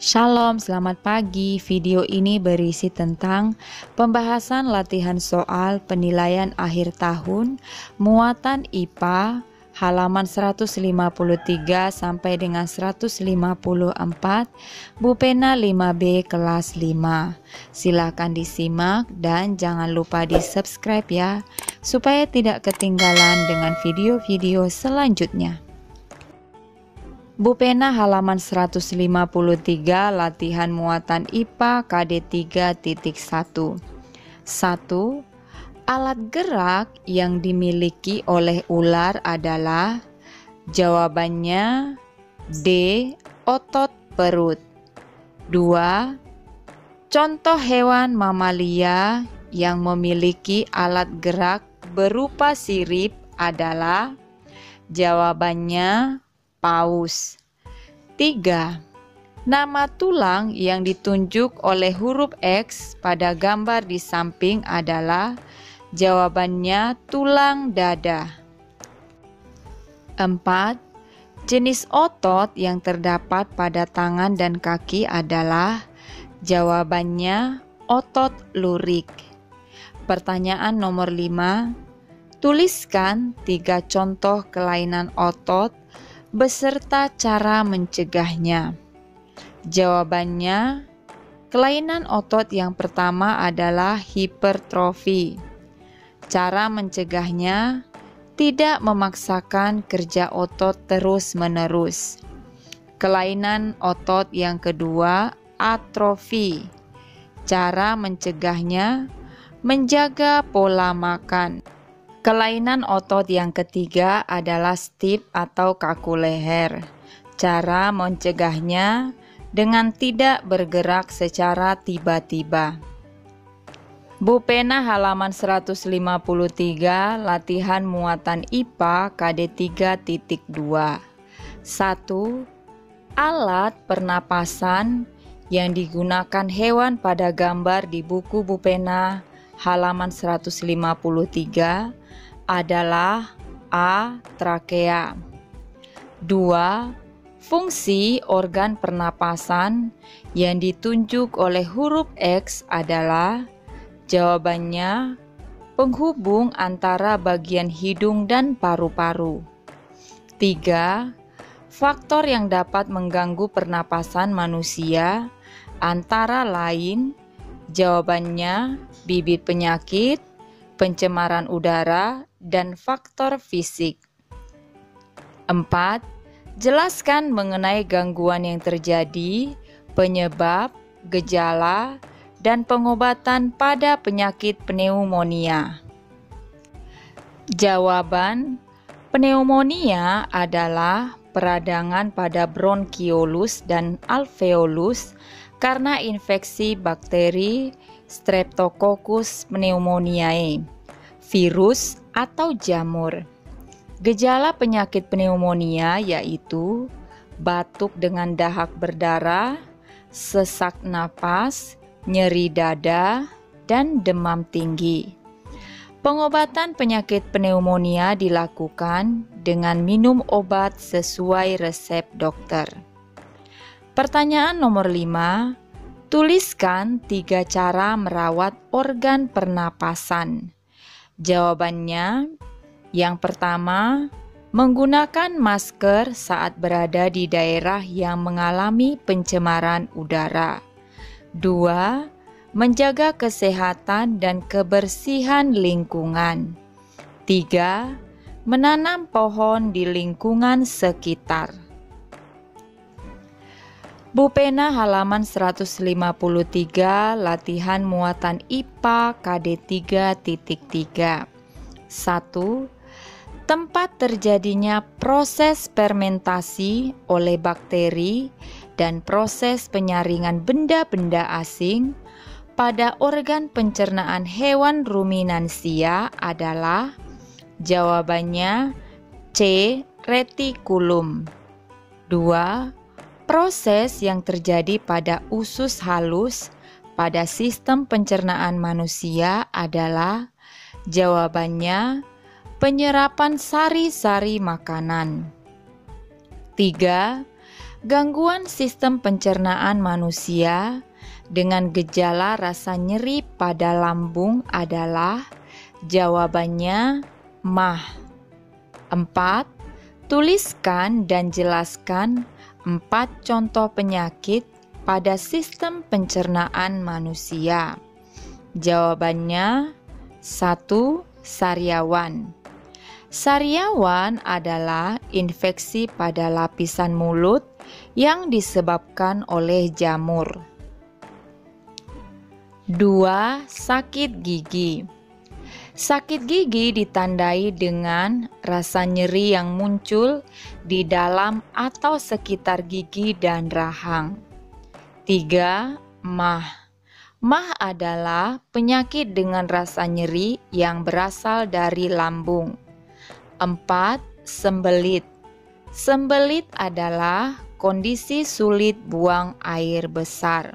Shalom, selamat pagi. Video ini berisi tentang pembahasan latihan soal penilaian akhir tahun muatan IPA halaman 153 sampai dengan 154 Bupena 5B kelas 5. Silakan disimak dan jangan lupa di-subscribe ya, supaya tidak ketinggalan dengan video-video selanjutnya. Bupena halaman 153 latihan muatan IPA KD 3.1. 1. Alat gerak yang dimiliki oleh ular adalah, jawabannya D. Otot perut. 2. Contoh hewan mamalia yang memiliki alat gerak berupa sirip adalah, jawabannya paus. 3. Nama tulang yang ditunjuk oleh huruf X pada gambar di samping adalah, jawabannya tulang dada. 4. Jenis otot yang terdapat pada tangan dan kaki adalah, jawabannya otot lurik. Pertanyaan nomor 5. Tuliskan 3 contoh kelainan otot beserta cara mencegahnya. Jawabannya, kelainan otot yang pertama adalah hipertrofi. Cara mencegahnya, tidak memaksakan kerja otot terus-menerus. Kelainan otot yang kedua, atrofi. Cara mencegahnya, menjaga pola makan. Kelainan otot yang ketiga adalah stiff atau kaku leher. Cara mencegahnya dengan tidak bergerak secara tiba-tiba. Bupena halaman 153 latihan muatan IPA KD 3.2. 1. Alat pernapasan yang digunakan hewan pada gambar di buku Bupena halaman 153 adalah A. Trakea. 2. Fungsi organ pernapasan yang ditunjuk oleh huruf X adalah, jawabannya penghubung antara bagian hidung dan paru-paru. 3. Faktor yang dapat mengganggu pernapasan manusia antara lain, jawabannya bibit penyakit, pencemaran udara, dan faktor fisik. 4. Jelaskan mengenai gangguan yang terjadi, penyebab, gejala, dan pengobatan pada penyakit pneumonia. Jawaban, pneumonia adalah peradangan pada bronkiolus dan alveolus karena infeksi bakteri Streptococcus pneumoniae, virus atau jamur. Gejala penyakit pneumonia yaitu batuk dengan dahak berdarah, sesak napas, nyeri dada, dan demam tinggi. Pengobatan penyakit pneumonia dilakukan dengan minum obat sesuai resep dokter. Pertanyaan nomor 5. Tuliskan 3 cara merawat organ pernapasan. Jawabannya, yang pertama, menggunakan masker saat berada di daerah yang mengalami pencemaran udara. 2. Menjaga kesehatan dan kebersihan lingkungan. 3. Menanam pohon di lingkungan sekitar. Bupena halaman 153 latihan muatan IPA KD 3.3. 1. Tempat terjadinya proses fermentasi oleh bakteri dan proses penyaringan benda-benda asing pada organ pencernaan hewan ruminansia adalah, jawabannya C. Retikulum. 2. Proses yang terjadi pada usus halus pada sistem pencernaan manusia adalah, jawabannya penyerapan sari-sari makanan. 3. Gangguan sistem pencernaan manusia dengan gejala rasa nyeri pada lambung adalah jawabannya MAH. 4. Tuliskan dan jelaskan 4 contoh penyakit pada sistem pencernaan manusia. Jawabannya 1. Sariawan. Sariawan adalah infeksi pada lapisan mulut yang disebabkan oleh jamur. 2. Sakit gigi. Sakit gigi ditandai dengan rasa nyeri yang muncul di dalam atau sekitar gigi dan rahang. 3. MAH. MAH adalah penyakit dengan rasa nyeri yang berasal dari lambung. 4. Sembelit. Sembelit adalah kondisi sulit buang air besar.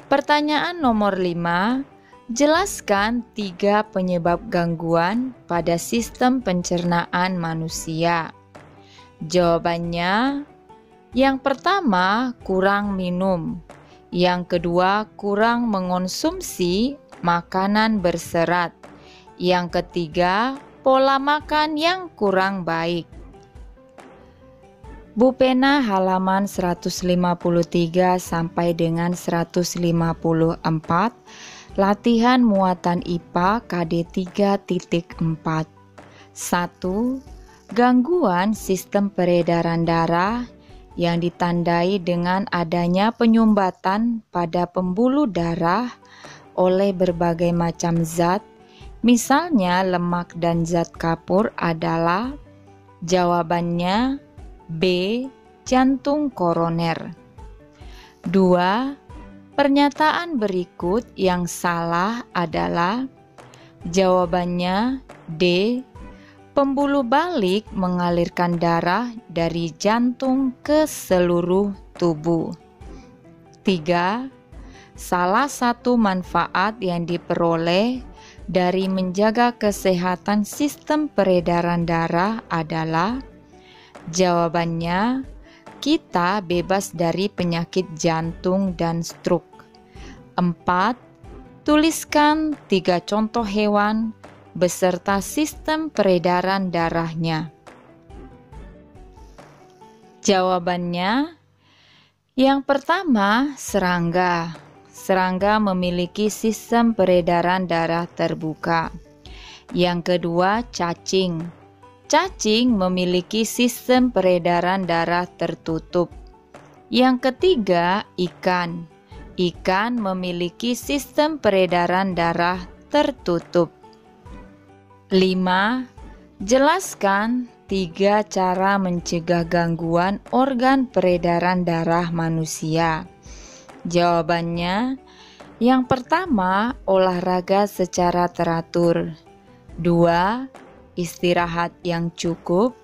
Pertanyaan nomor 5. Jelaskan 3 penyebab gangguan pada sistem pencernaan manusia. Jawabannya, yang pertama kurang minum, yang kedua kurang mengonsumsi makanan berserat, yang ketiga pola makan yang kurang baik. Bu Pena halaman 153 sampai dengan 154. Latihan muatan IPA KD 3.4. 1. Gangguan sistem peredaran darah yang ditandai dengan adanya penyumbatan pada pembuluh darah oleh berbagai macam zat, misalnya lemak dan zat kapur adalah jawabannya B. Jantung koroner. 2. Pernyataan berikut yang salah adalah jawabannya D. Pembuluh balik mengalirkan darah dari jantung ke seluruh tubuh. 3. Salah satu manfaat yang diperoleh dari menjaga kesehatan sistem peredaran darah adalah jawabannya kita bebas dari penyakit jantung dan stroke. 4. Tuliskan 3 contoh hewan beserta sistem peredaran darahnya. Jawabannya, yang pertama serangga. Serangga memiliki sistem peredaran darah terbuka. Yang kedua cacing. Cacing memiliki sistem peredaran darah tertutup. Yang ketiga, ikan. Ikan memiliki sistem peredaran darah tertutup. 5. Jelaskan 3 cara mencegah gangguan organ peredaran darah manusia. Jawabannya, yang pertama, olahraga secara teratur. 2. Istirahat yang cukup.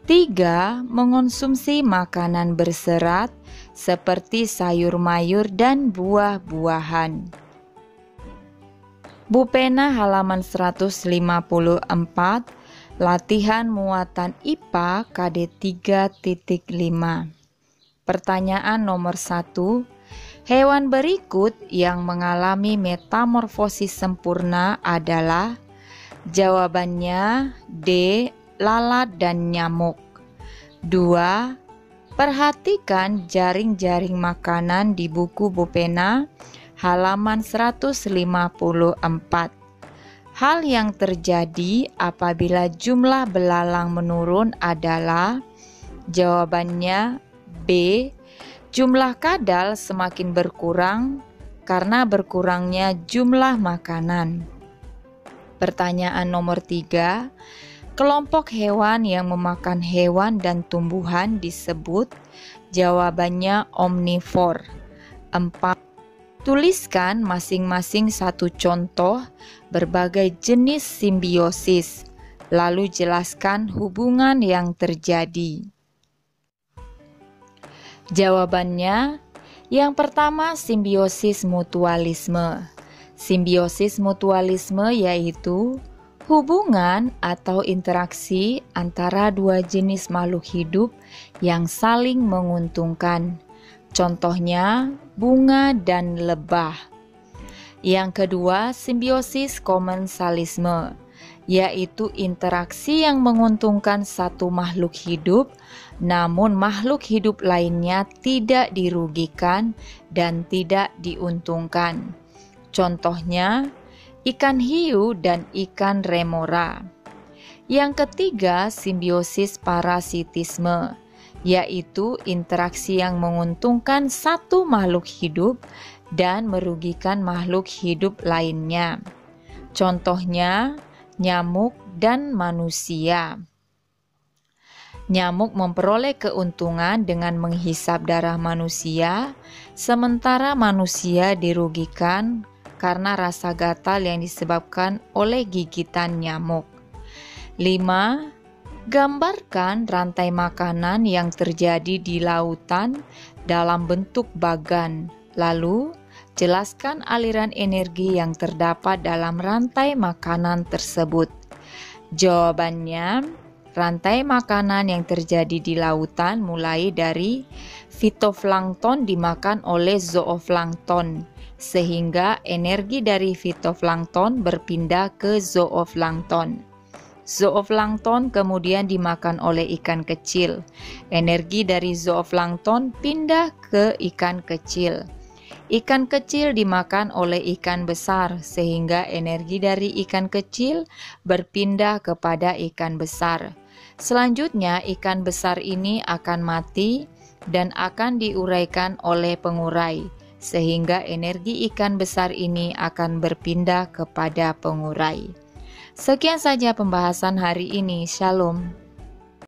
3. Mengonsumsi makanan berserat seperti sayur mayur dan buah-buahan. Bu Pena halaman 154. Latihan muatan IPA KD 3.5. Pertanyaan nomor 1. Hewan berikut yang mengalami metamorfosis sempurna adalah jawabannya D. Lalat dan nyamuk. 2. Perhatikan jaring-jaring makanan di buku Bu Pena halaman 154. Hal yang terjadi apabila jumlah belalang menurun adalah jawabannya B. Jumlah kadal semakin berkurang karena berkurangnya jumlah makanan. Pertanyaan nomor 3. Kelompok hewan yang memakan hewan dan tumbuhan disebut jawabannya omnivor. 4. Tuliskan masing-masing 1 contoh berbagai jenis simbiosis, lalu jelaskan hubungan yang terjadi. Jawabannya, yang pertama simbiosis mutualisme. Simbiosis mutualisme yaitu Hubungan atau interaksi antara dua jenis makhluk hidup yang saling menguntungkan. Contohnya, bunga dan lebah. Yang kedua, simbiosis komensalisme, yaitu interaksi yang menguntungkan satu makhluk hidup, namun makhluk hidup lainnya tidak dirugikan dan tidak diuntungkan. Contohnya, ikan hiu dan ikan remora. Yang ketiga, simbiosis parasitisme, yaitu interaksi yang menguntungkan satu makhluk hidup dan merugikan makhluk hidup lainnya. Contohnya, nyamuk dan manusia. Nyamuk memperoleh keuntungan dengan menghisap darah manusia, sementara manusia dirugikan karena rasa gatal yang disebabkan oleh gigitan nyamuk. 5. Gambarkan rantai makanan yang terjadi di lautan dalam bentuk bagan. Lalu, jelaskan aliran energi yang terdapat dalam rantai makanan tersebut. Jawabannya, rantai makanan yang terjadi di lautan mulai dari fitoplankton dimakan oleh zooplankton, sehingga energi dari fitoplankton berpindah ke zooplankton. Zooplankton kemudian dimakan oleh ikan kecil. Energi dari zooplankton pindah ke ikan kecil. Ikan kecil dimakan oleh ikan besar, sehingga energi dari ikan kecil berpindah kepada ikan besar. Selanjutnya, ikan besar ini akan mati dan akan diuraikan oleh pengurai, sehingga energi ikan besar ini akan berpindah kepada pengurai. Sekian saja pembahasan hari ini. Shalom.